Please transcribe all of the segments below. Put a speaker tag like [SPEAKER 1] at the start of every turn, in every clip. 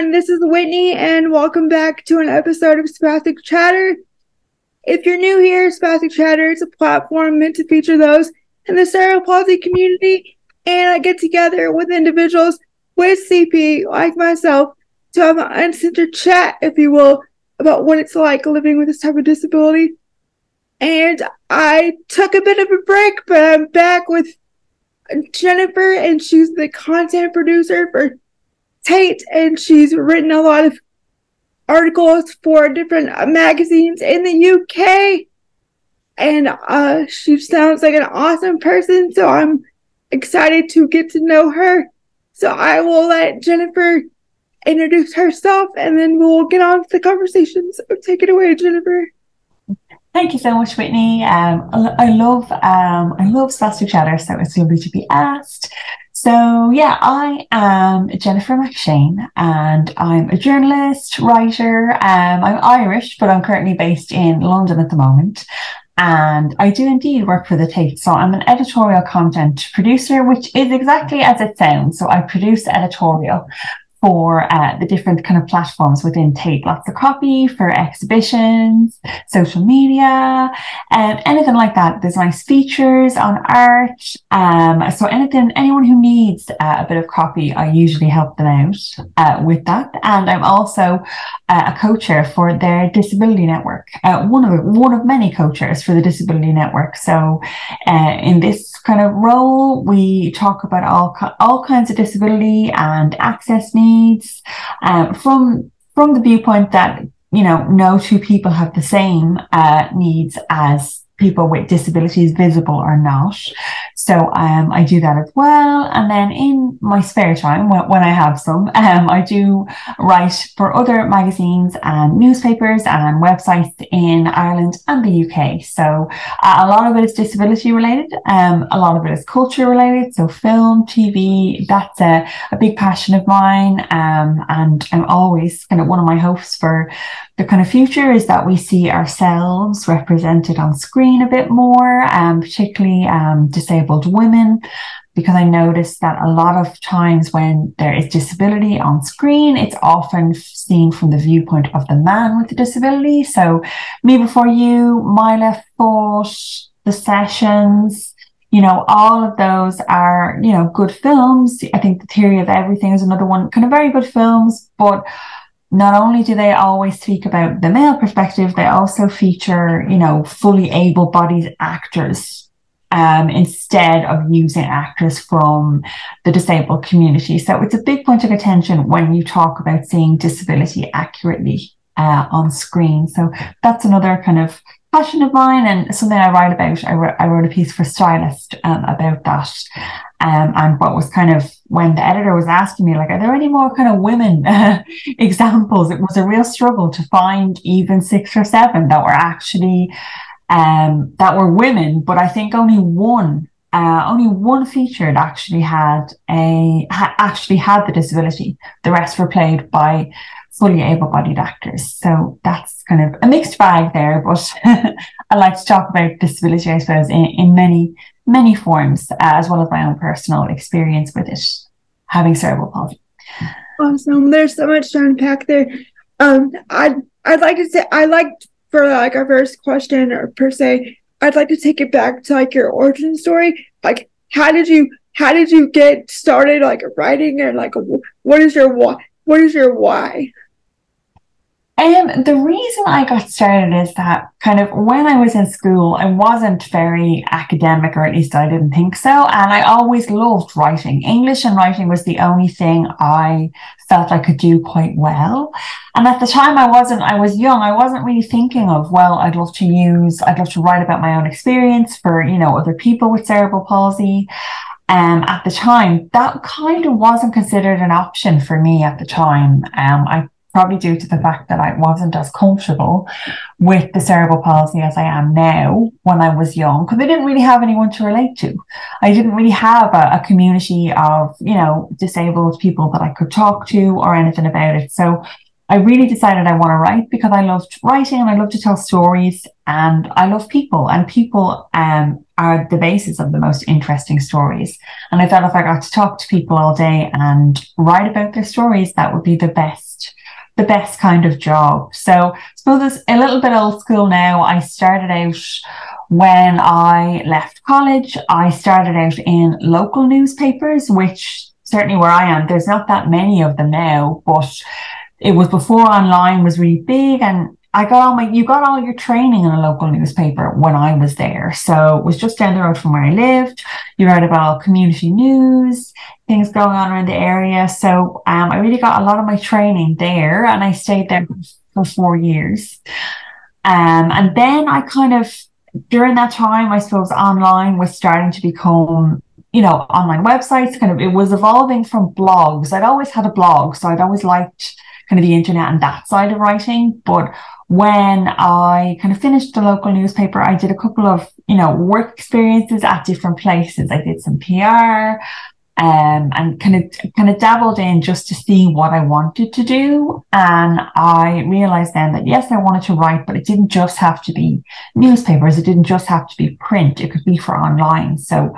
[SPEAKER 1] everyone, this is Whitney, and welcome back to an episode of Spastic Chatter. If you're new here, Spastic Chatter is a platform meant to feature those in the cerebral palsy community, and I get together with individuals with CP, like myself, to have an uncensored chat, if you will, about what it's like living with this type of disability. And I took a bit of a break, but I'm back with Jennifer, and she's the content producer for Tate, and she's written a lot of articles for different magazines in the UK, and she sounds like an awesome person, so I'm excited to get to know her. So I will let Jennifer introduce herself, and then we'll get on to the conversation. So take it away, Jennifer.
[SPEAKER 2] Thank you so much, Whitney. I love Spastic Chatter, so it's lovely to be asked. So yeah, I am Jennifer McShane, and I'm a journalist, writer. I'm Irish, but I'm currently based in London at the moment. And I do indeed work for the Tate. So I'm an editorial content producer, which is exactly as it sounds. So I produce editorial for the different kind of platforms within Tate. Lots of copy for exhibitions, social media, anything like that. There's nice features on art. So anyone who needs a bit of copy, I usually help them out with that. And I'm also a co-chair for their disability network, one of many co-chairs for the disability network. So in this kind of role, we talk about all kinds of disability and access needs from the viewpoint that, you know, no two people have the same needs as people with disabilities, visible or not. So I do that as well. And then in my spare time, when I have some, I do write for other magazines and newspapers and websites in Ireland and the UK. So a lot of it is disability related. A lot of it is culture related. So film, TV, that's a big passion of mine. And I'm always kind of one of my hopes for the kind of future is that we see ourselves represented on screen a bit more, particularly disabled women, because I noticed that a lot of times when there is disability on screen, it's often seen from the viewpoint of the man with the disability. So Me Before You, My Left Foot, The Sessions, you know, all of those are, you know, good films. I think The Theory of Everything is another one, kind of very good films, but not only do they always speak about the male perspective, they also feature, you know, fully able-bodied actors instead of using actors from the disabled community. So it's a big point of attention when you talk about seeing disability accurately on screen. So that's another kind of passion of mine and something I write about. I wrote a piece for Stylist about that. And what was kind of, when the editor was asking me, like, are there any more kind of women examples? It was a real struggle to find even 6 or 7 that were actually, that were women. But I think only one featured actually had the disability. The rest were played by fully able-bodied actors. So that's kind of a mixed bag there, but I like to talk about disability, I suppose, in many forms, as well as my own personal experience with it, having cerebral palsy.
[SPEAKER 1] Awesome. There's so much to unpack there. I'd like to say, for like our first question, or per se, I'd like to take it back to like your origin story. Like, how did you get started like writing, and like what is your why?
[SPEAKER 2] The reason I got started is that kind of when I was in school, I wasn't very academic, or at least I didn't think so. And I always loved writing. English and writing was the only thing I felt I could do quite well. And at the time I was young. I wasn't really thinking of, well, I'd love to write about my own experience for, you know, other people with cerebral palsy. At the time, that kind of wasn't considered an option for me at the time. Probably due to the fact that I wasn't as comfortable with the cerebral palsy as I am now when I was young, because I didn't really have anyone to relate to. I didn't really have a community of, you know, disabled people that I could talk to or anything about it. So I really decided I want to write because I loved writing and I love to tell stories and I love people, and people are the basis of the most interesting stories. And I felt if I got to talk to people all day and write about their stories, that would be the best kind of job. So I suppose it's a little bit old school now. I started out when I left college. I started out in local newspapers, which certainly where I am, there's not that many of them now, but it was before online was really big, and you got all your training in a local newspaper when I was there. So it was just down the road from where I lived. You read about community news, things going on around the area. So I really got a lot of my training there, and I stayed there for 4 years. And then I kind of, during that time, I suppose online was starting to become, online websites. Kind of, it was evolving from blogs. I'd always had a blog, so I'd always liked kind of the internet and that side of writing. But when I kind of finished the local newspaper, I did a couple of, work experiences at different places. I did some PR, and kind of dabbled in just to see what I wanted to do. And I realized then that yes, I wanted to write, but it didn't just have to be newspapers. It didn't just have to be print. It could be for online. So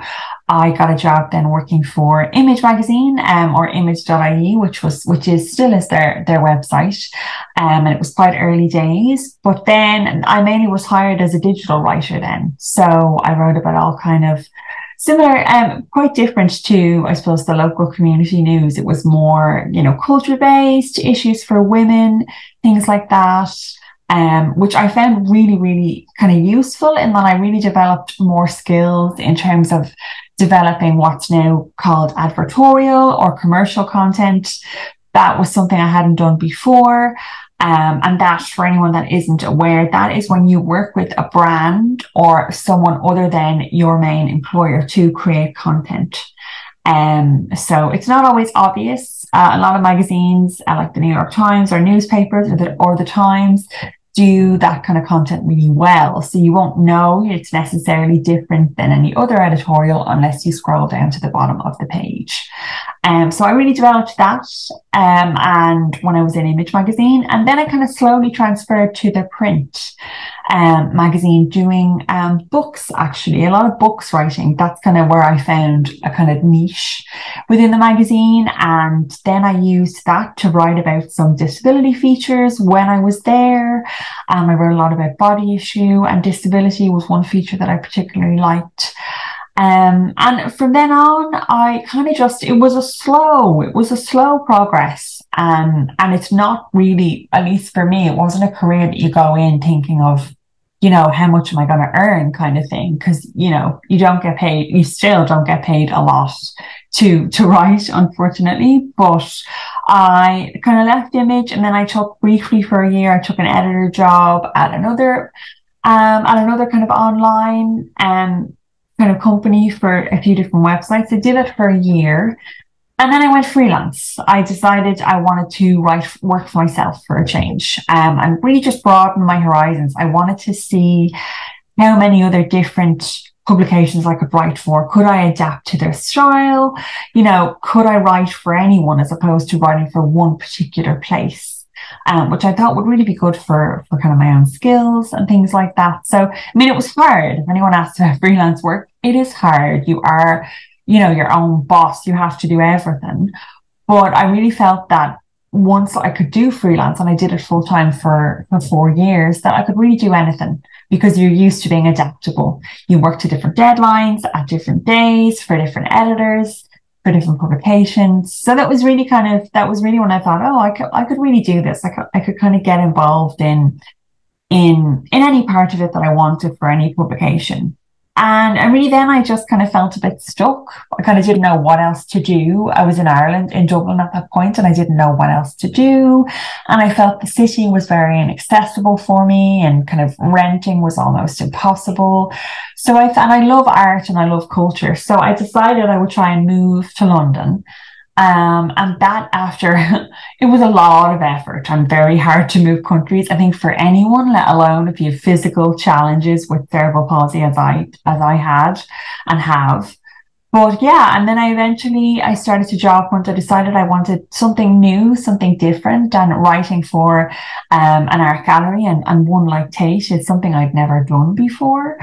[SPEAKER 2] I got a job then working for Image Magazine, or image.ie, which still is their website. And it was quite early days, but then I mainly was hired as a digital writer then. So I wrote about all kind of similar, quite different to, I suppose, the local community news. It was more, culture-based, issues for women, things like that, which I found really, really kind of useful, in that I really developed more skills in terms of developing what's now called advertorial or commercial content. That was something I hadn't done before. And that, for anyone that isn't aware, that is when you work with a brand or someone other than your main employer to create content. So it's not always obvious. A lot of magazines, like the New York Times or newspapers or the Times, do that kind of content really well. So you won't know it's necessarily different than any other editorial unless you scroll down to the bottom of the page. So I really developed that, and when I was in Image Magazine, and then I kind of slowly transferred to the print magazine, doing books, actually, a lot of books writing. That's kind of where I found a kind of niche within the magazine. And then I used that to write about some disability features when I was there. I wrote a lot about body issue, and disability was one feature that I particularly liked. And from then on, I kind of it was a slow progress. And it's not really, at least for me, it wasn't a career that you go in thinking of, how much am I going to earn kind of thing? Because, you don't get paid, you still don't get paid a lot to write, unfortunately. But I kind of left Image, and then I took briefly for a year, I took an editor job at another kind of online, kind of company for a few different websites. I did it for a year, and then I went freelance. I decided I wanted to work for myself for a change, and really just broaden my horizons. I wanted to see how many other different publications I could write for. Could I adapt to their style? Could I write for anyone as opposed to writing for one particular place? Which I thought would really be good for kind of my own skills and things like that. So, I mean, it was hard. If anyone asks about freelance work, it is hard. You are, your own boss. You have to do everything. But I really felt that once I could do freelance, and I did it full time for 4 years, that I could really do anything, because you're used to being adaptable. You work to different deadlines at different days for different editors, for different publications. So that was really when I thought, oh, I could really do this. I could kind of get involved in any part of it that I wanted for any publication. And really then I just kind of felt a bit stuck. I kind of didn't know what else to do. I was in Ireland, in Dublin at that point, and I didn't know what else to do. And I felt the city was very inaccessible for me, and kind of renting was almost impossible. So I love art and I love culture. So I decided I would try and move to London. And that after, it was a lot of effort and very hard to move countries. I think for anyone, let alone if you have physical challenges with cerebral palsy as I had and have, But yeah, and then I started to draw once I decided I wanted something new, something different, and writing for an art gallery and one like Tate is something I'd never done before.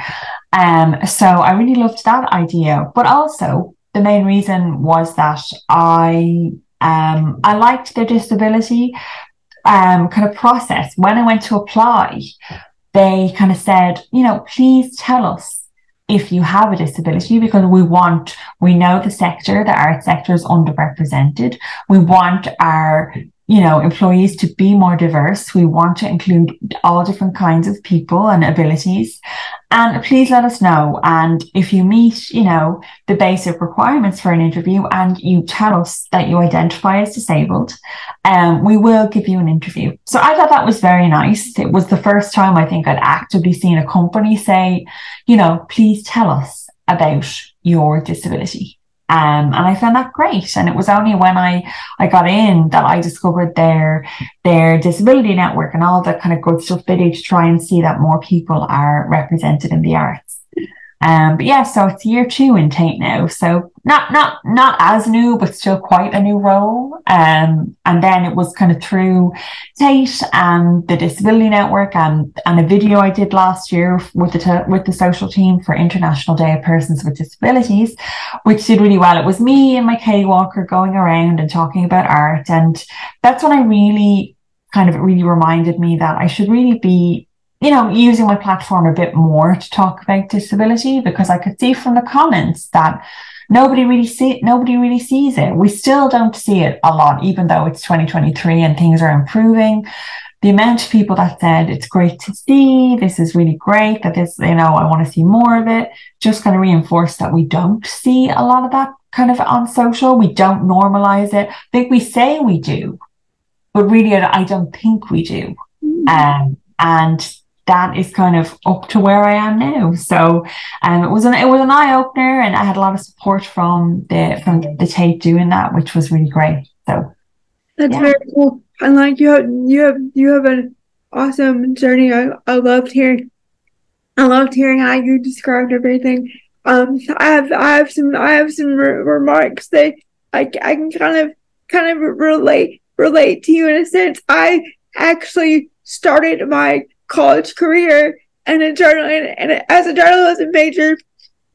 [SPEAKER 2] So I really loved that idea. But also the main reason was that I liked the disability kind of process. When I went to apply, they kind of said, you know, please tell us if you have a disability, because we know the art sector is underrepresented. We want our, you know, employees to be more diverse. We want to include all different kinds of people and abilities. And please let us know. And if you meet, you know, the basic requirements for an interview and you tell us that you identify as disabled, we will give you an interview. So I thought that was very nice. It was the first time I think I'd actively seen a company say, you know, please tell us about your disability. And I found that great. And it was only when I got in that I discovered their disability network and all that kind of good stuff they do to try and see that more people are represented in the arts. But yeah, so it's year 2 in Tate now. So not as new, but still quite a new role. And then it was kind of through Tate and the Disability Network and a video I did last year with the social team for International Day of Persons with Disabilities, which did really well. It was me and my K Walker going around and talking about art. And that's when it really reminded me that I should really be, you know, using my platform a bit more to talk about disability, because I could see from the comments that nobody really sees it. We still don't see it a lot, even though it's 2023 and things are improving. The amount of people that said it's great to see, this is really great, that this, you know, I want to see more of it, just kind of reinforced that we don't see a lot of that kind of on social. We don't normalize it. I think we say we do, but really I don't think we do. And that is kind of up to where I am now. So it was an eye opener, and I had a lot of support from the Tate doing that, which was really great. So
[SPEAKER 1] that's very cool. And like you have an awesome journey. I loved hearing how you described everything. I have some remarks that I can kind of relate to you in a sense. I actually started my college career and as a journalism major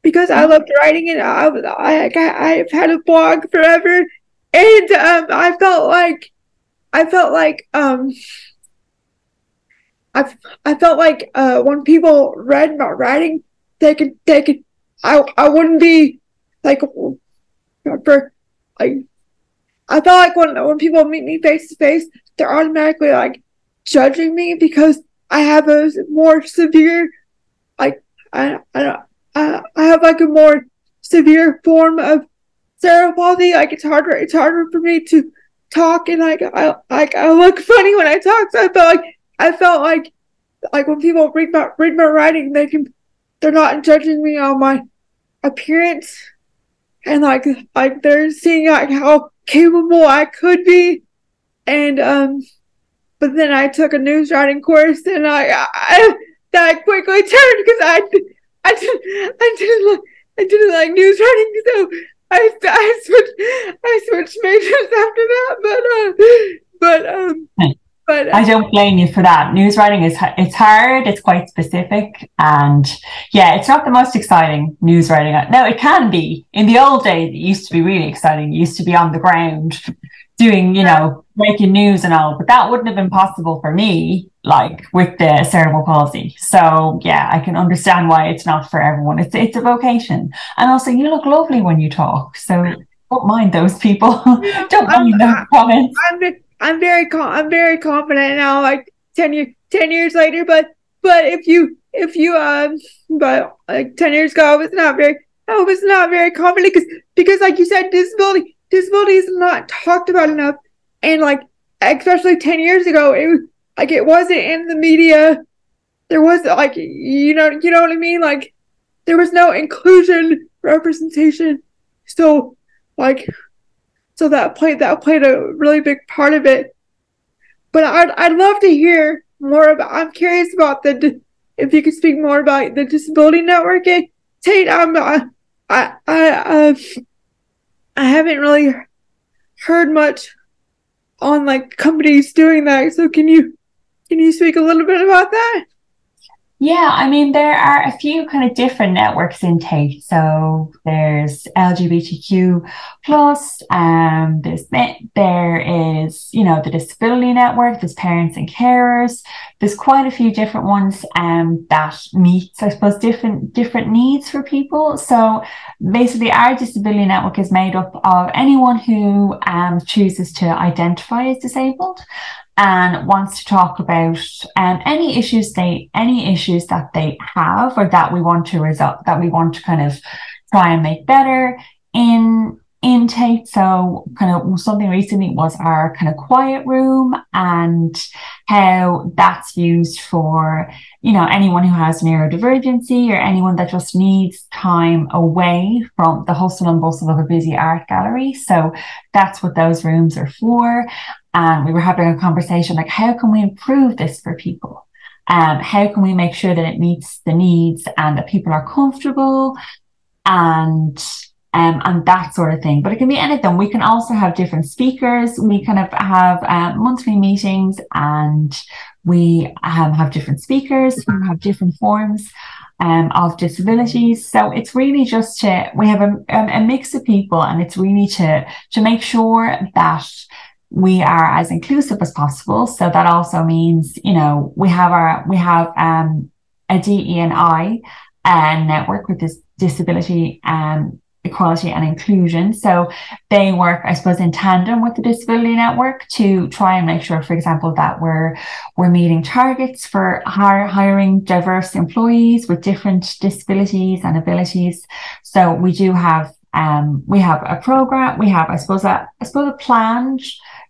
[SPEAKER 1] because I loved writing, and I've had a blog forever, and I felt like when people read about writing, I wouldn't be like I felt like when people meet me face to face, they're automatically like judging me because I have a more severe, like I have like a more severe form of cerebral palsy. Like it's harder for me to talk, and I look funny when I talk. So I felt like when people read my writing, they're not judging me on my appearance, and like they're seeing like how capable I could be, and but then I took a news writing course, and that quickly turned because I didn't like news writing, so I switched majors after that. But
[SPEAKER 2] I don't blame you for that. News writing it's hard. It's quite specific, and yeah, it's not the most exciting news writing. No, it can be. In the old days, it used to be really exciting. It used to be on the ground, doing, you know, breaking news and all, but that wouldn't have been possible for me, like with the cerebral palsy. So yeah, I can understand why it's not for everyone. It's a vocation, and also you look lovely when you talk. So don't mind those people. Don't mind those comments.
[SPEAKER 1] I'm very confident now, like 10 years later. But but like 10 years ago, I was not very confident because like you said, disability is not talked about enough, and like especially 10 years ago, it wasn't in the media. There was like you know what I mean. Like there was no inclusion representation, so that played a really big part of it. But I'd love to hear more about. I'm curious about if you could speak more about the disability network. Tate, I'm I haven't really heard much on like companies doing that. So can you speak a little bit about that?
[SPEAKER 2] Yeah, I mean, there are a few kind of different networks in Tate. So there's LGBTQ plus, there is, the disability network, there's parents and carers. There's quite a few different ones that meets, I suppose, different needs for people. So basically our disability network is made up of anyone who chooses to identify as disabled and wants to talk about any issues that they have or that we want to kind of try and make better in Tate. So kind of something recently was our kind of quiet room and how that's used for, anyone who has neurodivergency or anyone that just needs time away from the hustle and bustle of a busy art gallery. So that's what those rooms are for. And we were having a conversation like, how can we improve this for people? How can we make sure that it meets the needs and that people are comfortable and that sort of thing. But it can be anything. We can also have different speakers. We kind of have monthly meetings and we have different speakers who have different forms of disabilities. So it's really just we have a mix of people, and it's really to make sure that we are as inclusive as possible. So that also means, we have a DE&I network with this disability equality and inclusion. So they work, I suppose, in tandem with the disability network to try and make sure, for example, that we're meeting targets for hiring diverse employees with different disabilities and abilities. So we do have a program. We have, I suppose, a planned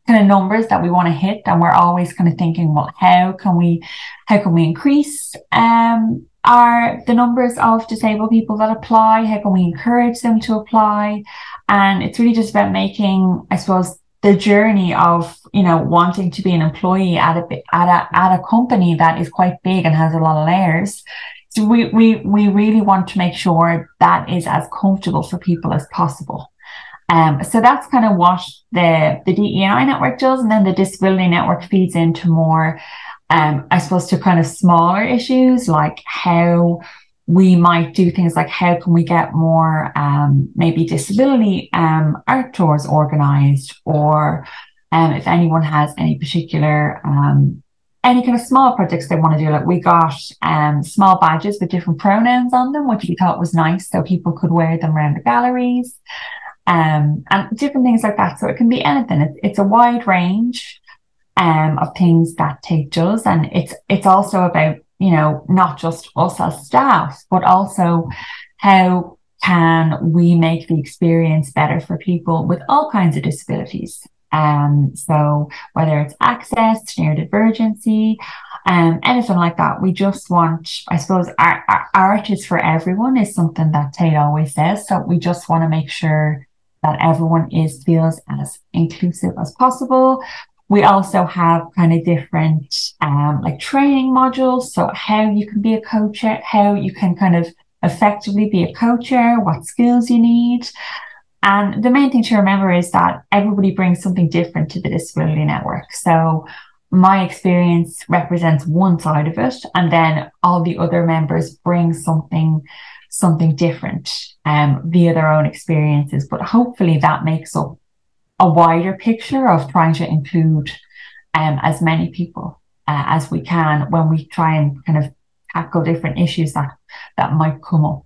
[SPEAKER 2] kind of numbers that we want to hit, and we're always kind of thinking, well, how can we increase the numbers of disabled people that apply? How can we encourage them to apply? And it's really just about making, I suppose, the journey of wanting to be an employee at a company that is quite big and has a lot of layers. So we really want to make sure that is as comfortable for people as possible. So that's kind of what the DE&I network does. And then the disability network feeds into more, I suppose, to kind of smaller issues, like how we might do things like how can we get more maybe disability art tours organized, or if anyone has any particular any kind of small projects they want to do. Like we got small badges with different pronouns on them, which we thought was nice, so people could wear them around the galleries. And different things like that. So it can be anything. It's a wide range of things that Tate does, and it's also about not just us as staff, but also how can we make the experience better for people with all kinds of disabilities. So whether it's access, neurodivergency, anything like that, we just want, I suppose, our art is for everyone is something that Tate always says. So we just want to make sure that everyone feels as inclusive as possible. We also have kind of different like training modules. So how you can be a co-chair, how you can kind of effectively be a co-chair, what skills you need. And the main thing to remember is that everybody brings something different to the disability network. So my experience represents one side of it, and then all the other members bring something different via their own experiences. But hopefully that makes up a wider picture of trying to include as many people as we can when we try and kind of tackle different issues that might come up.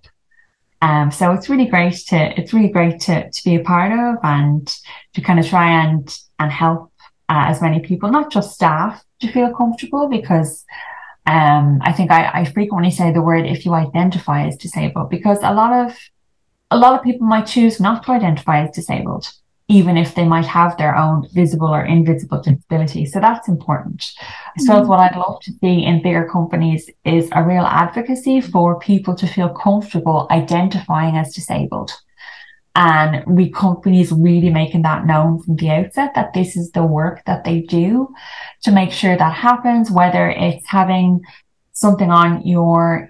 [SPEAKER 2] So it's really great to be a part of, and to kind of try and help as many people, not just staff, to feel comfortable, because I think I frequently say the word if you identify as disabled, because a lot of people might choose not to identify as disabled, even if they might have their own visible or invisible disability. So that's important. I suppose what I'd love to see in bigger companies is a real advocacy for people to feel comfortable identifying as disabled. And companies really making that known from the outset, that this is the work that they do to make sure that happens, whether it's having something on your,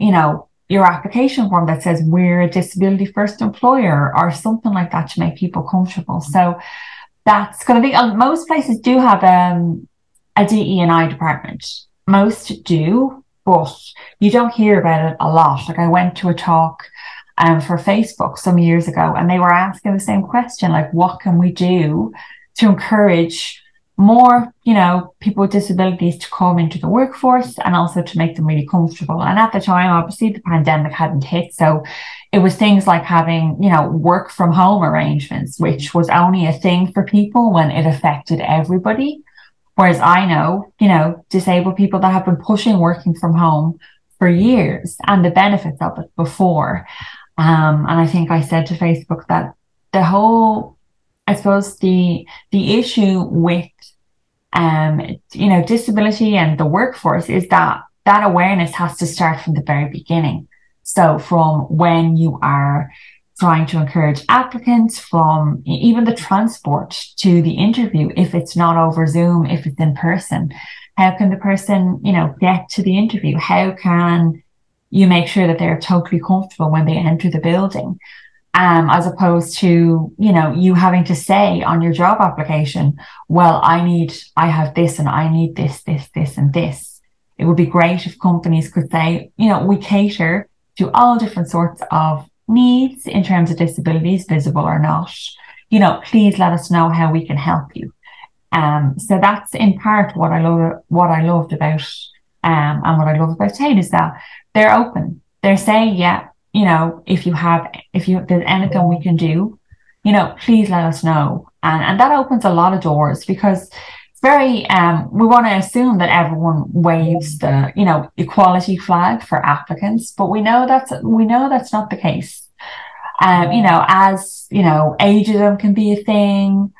[SPEAKER 2] your application form that says we're a disability first employer or something like that to make people comfortable. So that's going to be, most places do have a DE&I department. Most do, but you don't hear about it a lot. Like, I went to a talk for Facebook some years ago, and they were asking the same question, like, what can we do to encourage more, people with disabilities to come into the workforce and also to make them really comfortable. And at the time, obviously, the pandemic hadn't hit. So it was things like having, work from home arrangements, which was only a thing for people when it affected everybody. Whereas I know, disabled people that have been pushing working from home for years and the benefits of it before. And I think I said to Facebook that the whole, I suppose the issue with, disability and the workforce is that awareness has to start from the very beginning. So from when you are trying to encourage applicants, from even the transport to the interview, if it's not over Zoom, if it's in person, how can the person, get to the interview? How can you make sure that they're totally comfortable when they enter the building? As opposed to, you having to say on your job application, well, I have this and I need this, and this. It would be great if companies could say, we cater to all different sorts of needs in terms of disabilities, visible or not. Please let us know how we can help you. So that's in part what I loved about, and what I love about Tate is that they're open. They're saying, yeah, if there's anything we can do, please let us know. And that opens a lot of doors, because it's very, we want to assume that everyone waves the, equality flag for applicants, but we know that's not the case. As, ageism can be a thing,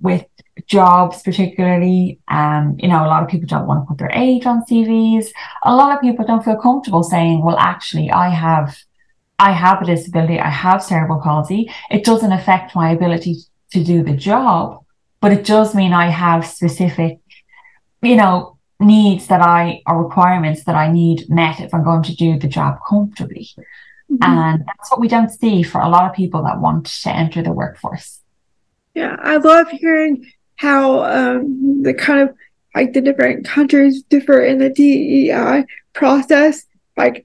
[SPEAKER 2] with jobs particularly, a lot of people don't want to put their age on CVs. A lot of people don't feel comfortable saying, well, actually, I have a disability, I have cerebral palsy. It doesn't affect my ability to do the job, but it does mean I have specific, needs or requirements that I need met if I'm going to do the job comfortably. Mm-hmm. And that's what we don't see for a lot of people that want to enter the workforce.
[SPEAKER 1] Yeah, I love hearing how the kind of like the different countries differ in the DEI process, like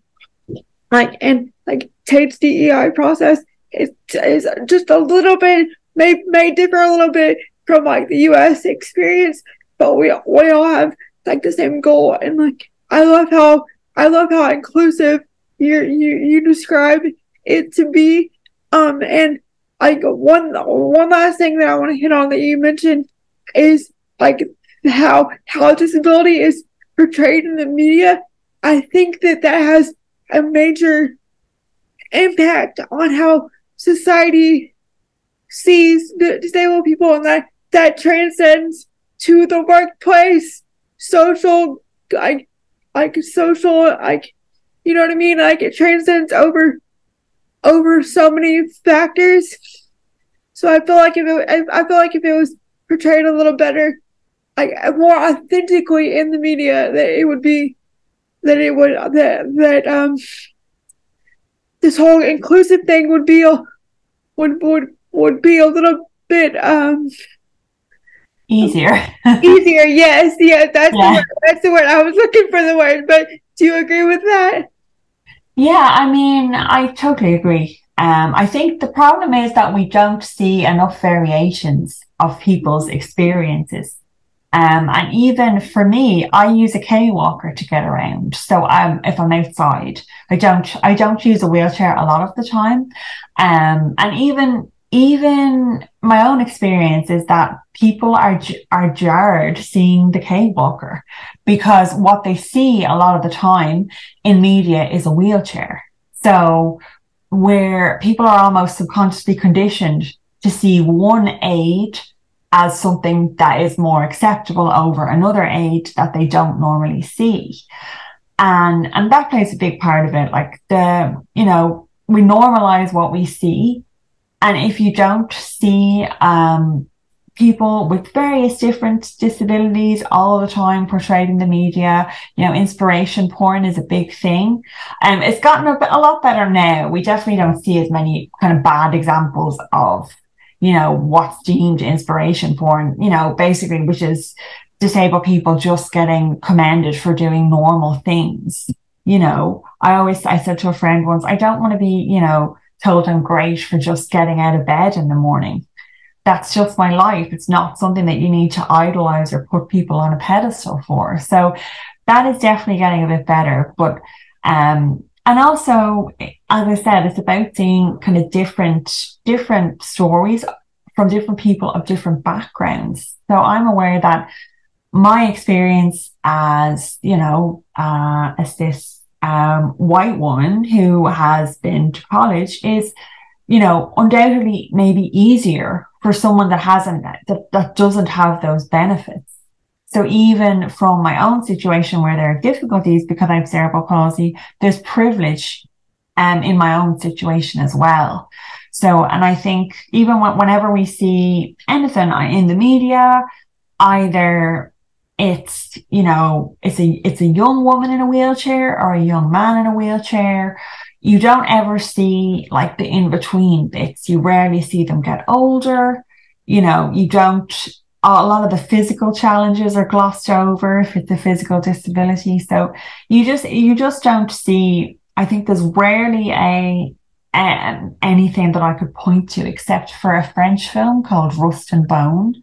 [SPEAKER 1] Tate's DEI process is just a little bit may differ a little bit from like the US experience, but we all have like the same goal. And like I love how inclusive you describe it to be. And like one last thing that I want to hit on that you mentioned is like how disability is portrayed in the media. I think that has a major impact on how society sees the disabled people, and that transcends to the workplace, social, social, you know what I mean? Like it transcends over so many factors. So I feel like if it was portrayed a little better, like more authentically in the media, this whole inclusive thing would be a little bit
[SPEAKER 2] easier.
[SPEAKER 1] Easier, yes, yeah, that's the word. I was looking for the word, but do you agree with that?
[SPEAKER 2] Yeah, I mean, I totally agree. I think the problem is that we don't see enough variations of people's experiences. And even for me, I use a K walker to get around. So if I'm outside, I don't use a wheelchair a lot of the time. And even my own experience is that people are jarred seeing the K walker, because what they see a lot of the time in media is a wheelchair. So where people are almost subconsciously conditioned to see one aid as something that is more acceptable over another aid that they don't normally see. And that plays a big part of it. Like we normalize what we see. And if you don't see people with various different disabilities all the time portrayed in the media. You know, inspiration porn is a big thing. It's gotten a lot better now. We definitely don't see as many kind of bad examples of, you know, what's deemed inspiration porn, you know, basically, which is disabled people just getting commended for doing normal things. You know, I said to a friend once, I don't want to be, you know, told I'm great for just getting out of bed in the morning. That's just my life. It's not something that you need to idolize or put people on a pedestal for. So that is definitely getting a bit better. But and also, as I said, it's about seeing kind of different stories from different people of different backgrounds. So I'm aware that my experience as, you know, as this white woman who has been to college is, you know, undoubtedly maybe easier for someone that doesn't have those benefits. So even from my own situation where there are difficulties because I have cerebral palsy, there's privilege in my own situation as well. So, and I think even whenever we see anything in the media, either it's, you know, it's a young woman in a wheelchair or a young man in a wheelchair, you don't ever see like the in-between bits. You rarely see them get older. You know, you don't, a lot of the physical challenges are glossed over if it's a physical disability. So you just don't see, I think there's rarely anything that I could point to except for a French film called Rust and Bone,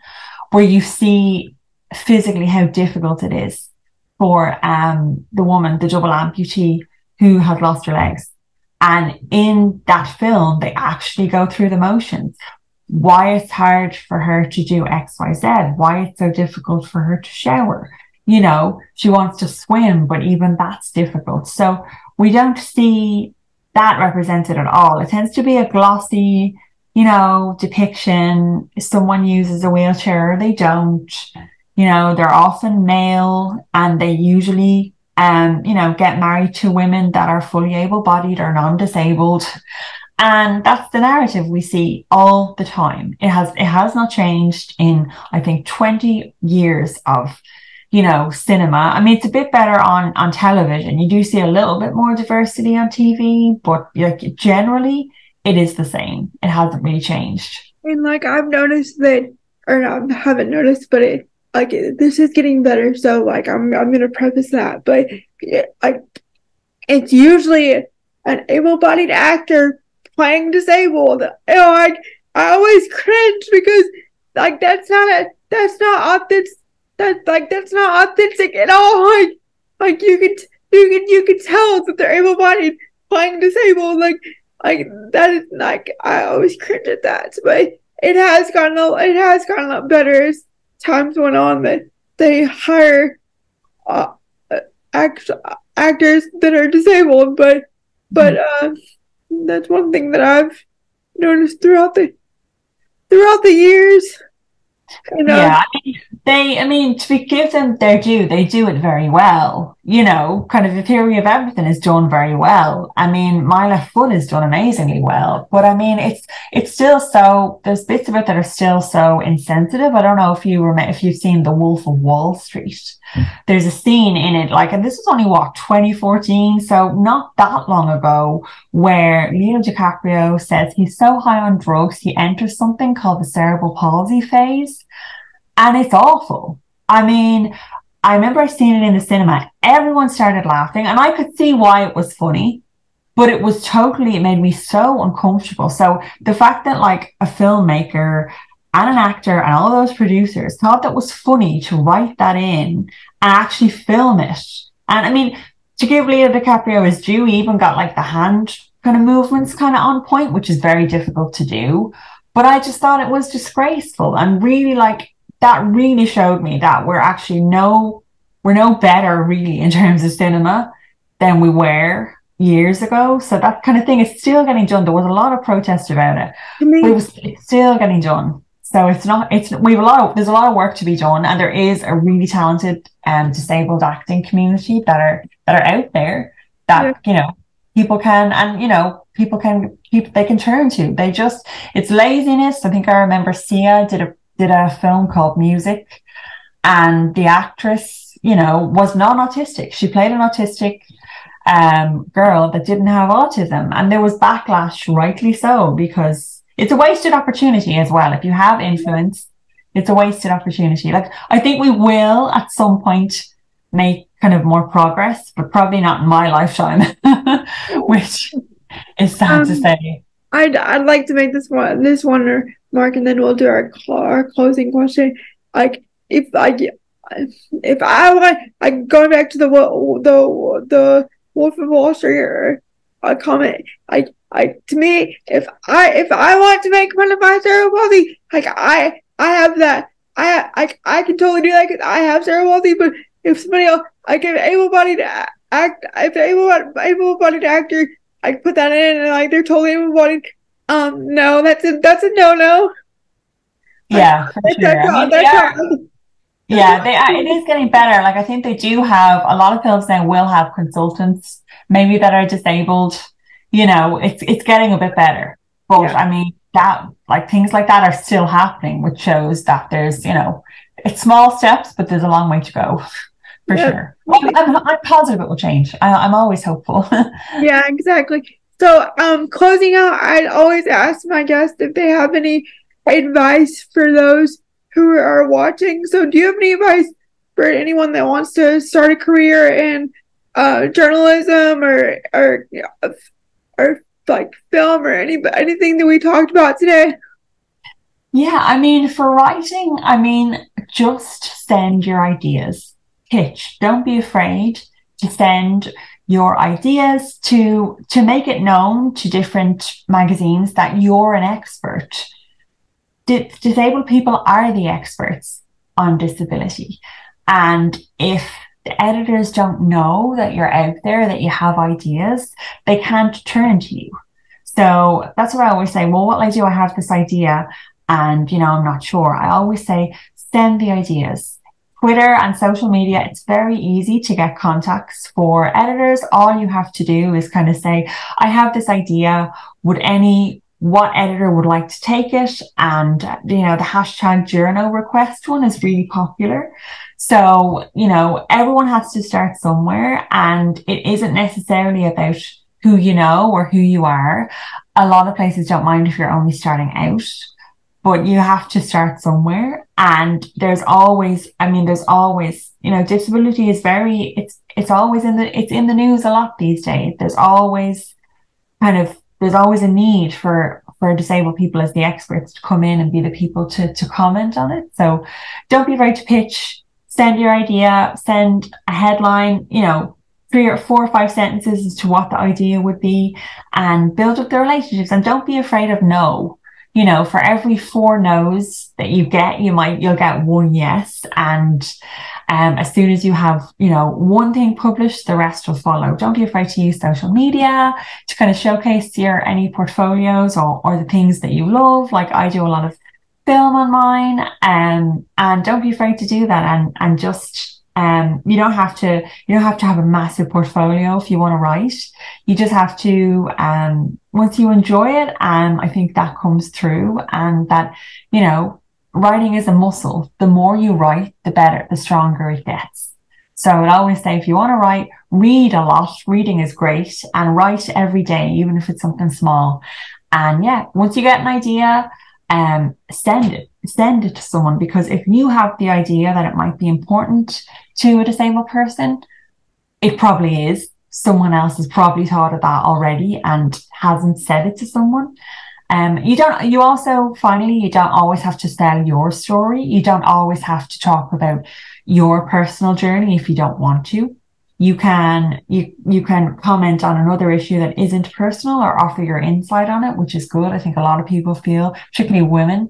[SPEAKER 2] where you see physically how difficult it is for the woman, the double amputee who has lost her legs. And in that film, they actually go through the motions. Why it's hard for her to do X, Y, Z, why it's so difficult for her to shower. You know, she wants to swim, but even that's difficult. So we don't see that represented at all. It tends to be a glossy, you know, depiction. Someone uses a wheelchair, they don't. You know, they're often male and they usually you know, get married to women that are fully able-bodied or non-disabled. And that's the narrative we see all the time. It has not changed in, I think, 20 years of, you know, cinema. I mean, it's a bit better on television. You do see a little bit more diversity on TV, but like generally it is the same. It hasn't really changed.
[SPEAKER 1] And like I've noticed that, or no, I haven't noticed, but it, like, this is getting better, so like I'm gonna preface that, but like it's usually an able-bodied actor playing disabled. You know, like I always cringe because like that's not authentic. That's not authentic at all. Like you could tell that they're able-bodied playing disabled. Like that is like I always cringe at that, but it has gotten a lot better as times went on. That they hire actors that are disabled, but that's one thing that I've noticed throughout the years. You know?
[SPEAKER 2] Yeah, I mean, to give them their due, they do it very well. You know, kind of the theory of everything is done very well. I mean, My Left Foot is done amazingly well, but I mean, it's still so, there's bits of it that are still so insensitive. I don't know if you've seen The Wolf of Wall Street. There's a scene in it, like, and this was only 2014, so not that long ago, where Leo DiCaprio says he's so high on drugs he enters something called the cerebral palsy phase, and it's awful. I mean, I remember seeing it in the cinema. Everyone started laughing, and I could see why it was funny, but it made me so uncomfortable. So the fact that like a filmmaker and an actor and all those producers thought that was funny to write that in and actually film it. And I mean, to give Leo DiCaprio his due, he even got like the hand kind of movements kind of on point, which is very difficult to do. But I just thought it was disgraceful, and really like that really showed me that we're no better really in terms of cinema than we were years ago. So that kind of thing is still getting done. There was a lot of protest about it, but it's still getting done. So there's a lot of work to be done, and there is a really talented disabled acting community that are out there that you know people can turn to. It's laziness. I think I remember Sia did did a film called Music, and the actress, you know, was non-autistic. She played an autistic girl that didn't have autism, and there was backlash, rightly so, because it's a wasted opportunity as well. If you have influence, it's a wasted opportunity. Like, I think we will at some point make kind of more progress, but probably not in my lifetime, which is sad to say.
[SPEAKER 1] I'd like to make this one mark, and then we'll do our closing question. Like, if I want, like, going back to the Wolf of Wall Street comment, I to me, if I want to make fun of my cerebral palsy, like, I have that, I can totally do that because I have cerebral palsy. But if somebody else, like, if able-bodied actor, I put that in, and like they're totally able-bodied, no, that's a no.
[SPEAKER 2] Yeah, for sure. I mean, it is getting better. Like, I think they do have a lot of films now will have consultants, maybe that are disabled. You know, it's getting a bit better. But I mean, that, like, things like that are still happening, which shows that there's, you know, it's small steps, but there's a long way to go, for sure. I'm positive it will change. I'm always hopeful.
[SPEAKER 1] Yeah, exactly. So, closing out, I'd always ask my guests if they have any advice for those who are watching. So, do you have any advice for anyone that wants to start a career in journalism or like film or anything that we talked about today?
[SPEAKER 2] Yeah, I mean, for writing, I mean, just send your ideas. Pitch. Don't be afraid to send your ideas to make it known to different magazines that you're an expert. Disabled people are the experts on disability. And if the editors don't know that you're out there, that you have ideas, they can't turn to you. So that's what I always say. Well, what I do, I have this idea and, you know, I'm not sure. I always say, send the ideas. Twitter and social media, it's very easy to get contacts for editors. All you have to do is kind of say, I have this idea. What editor would like to take it? And, you know, the hashtag journo request one is really popular. So, you know, everyone has to start somewhere, and it isn't necessarily about who you know or who you are. A lot of places don't mind if you're only starting out, but you have to start somewhere. And there's always, you know, disability is it's always in the news a lot these days. There's always a need for disabled people as the experts to come in and be the people to comment on it. So don't be afraid to pitch, send your idea, send a headline, you know, 3 or 4 or 5 sentences as to what the idea would be, and build up the relationships. And don't be afraid of no. You know, for every 4 no's that you get, you'll get 1 yes. And as soon as you have, you know, one thing published, the rest will follow. Don't be afraid to use social media to kind of showcase any portfolios or the things that you love. Like, I do a lot of film on mine, and don't be afraid to do that. And just you don't have to have a massive portfolio if you want to write. You just have to once you enjoy it, I think that comes through, and that, you know, writing is a muscle. The more you write, the better, the stronger it gets. So I would always say, if you want to write, read a lot. Reading is great, and write every day, even if it's something small. And yeah, once you get an idea, send it to someone, because if you have the idea that it might be important to a disabled person, it probably is. Someone else has probably thought of that already and hasn't said it to someone. You don't always have to sell your story. You don't always have to talk about your personal journey if you don't want to. You can comment on another issue that isn't personal, or offer your insight on it, which is good. I think a lot of people feel, particularly women,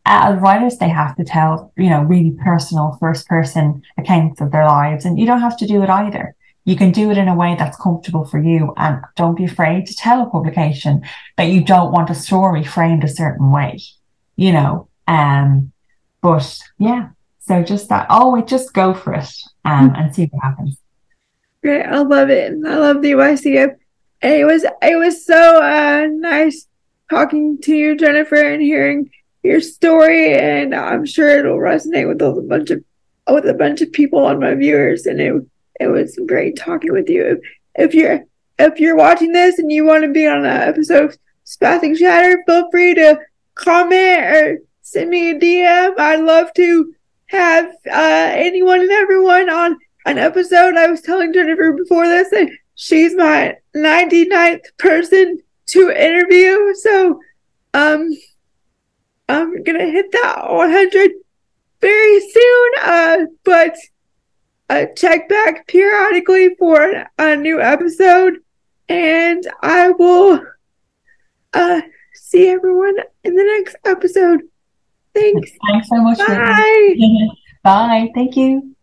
[SPEAKER 2] as writers, they have to tell, you know, really personal first person accounts of their lives, and you don't have to do it either. You can do it in a way that's comfortable for you, and don't be afraid to tell a publication that you don't want a story framed a certain way, you know. But yeah, so just just go for it, and see what happens.
[SPEAKER 1] Great, I love it. I love the advice you give. And it was so nice talking to you, Jennifer, and hearing your story, and I'm sure it'll resonate with a bunch of people on my viewers. And it was great talking with you. If you're watching this and you want to be on an episode of Spastic Chatter, feel free to comment or send me a DM. I'd love to have anyone and everyone on an episode. I was telling Jennifer before this that she's my 99th person to interview. So I'm gonna hit that 100 very soon. But check back periodically for a new episode, and I will see everyone in the next episode. Thanks.
[SPEAKER 2] Thanks so much.
[SPEAKER 1] Bye.
[SPEAKER 2] Bye. Thank you.